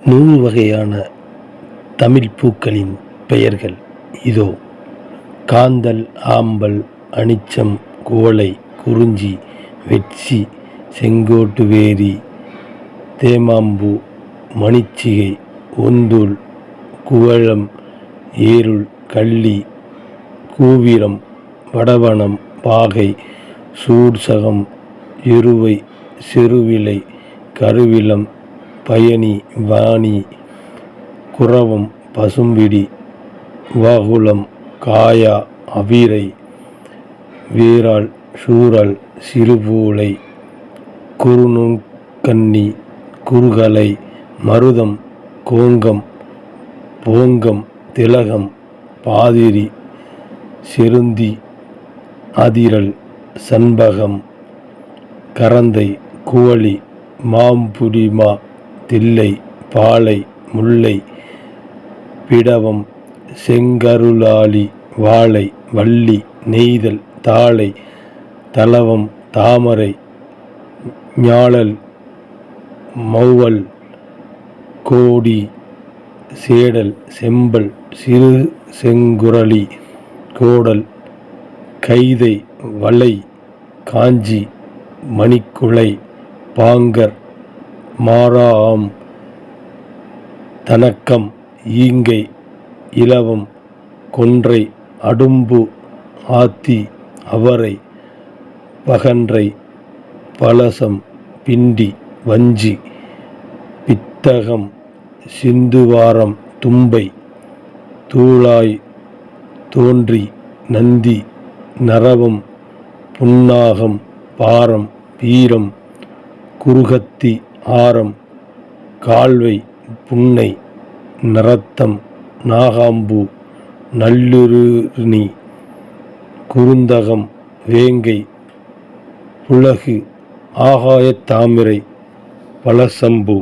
100 வகையான தமிழ் பூக்களின் பெயர்கள் இதோ. காந்தல், ஆம்பல், அனிச்சம், குவளை, குறிஞ்சி, வெட்சி, செங்கோட்டுவேரி, தேமாம்பூ, மணிச்சிகை, ஒந்தூல், குவளம், ஏருள், கள்ளி, கூவிரம், வடவனம், பாகை, சூர்சகம், எருவை, செருவிலை, கருவிலம், பயணி, வாணி, குரவம், பசும்பிடி, வாகுளம், காயா, அவிரை, வீராள், சூரல், சிறுபூளை, குறுநுங்கண்ணி, குறுகலை, மருதம், கோங்கம், போங்கம், திலகம், பாதிரி, செருந்தி, அதிரல், சண்பகம், கரந்தை, குவளி, மாம்புடிமா, தில்லை, பாலை, முல்லை, பிடவம், செங்கருளாளி, வாழை, வள்ளி, நெய்தல், தாழை, தளவம், தாமரை, ஞாழல், மௌவல், கோடி, சேடல், செம்பல், சிறு செங்குரளி, கோடல், கைதை, வளை, காஞ்சி, மணிக்குழை, பாங்கர், மாராம், தனக்கம், ஈங்கை, இலவம், கொன்றை, அடும்பு, ஆத்தி, அவரை, பகன்றை, பலசம், பிண்டி, வஞ்சி, பித்தகம், சிந்துவாரம், தும்பை, தூளாய், தோன்றி, நந்தி, நரவம், புன்னாகம், பாரம், பீரம், குருகத்தி, ஆரம், கால்வை, புன்னை, நரத்தம், நாகாம்பூ, நல்லுருணி, குருந்தகம், வேங்கை, புளகு, ஆகாயத் தாமரை, பலசம்பூ.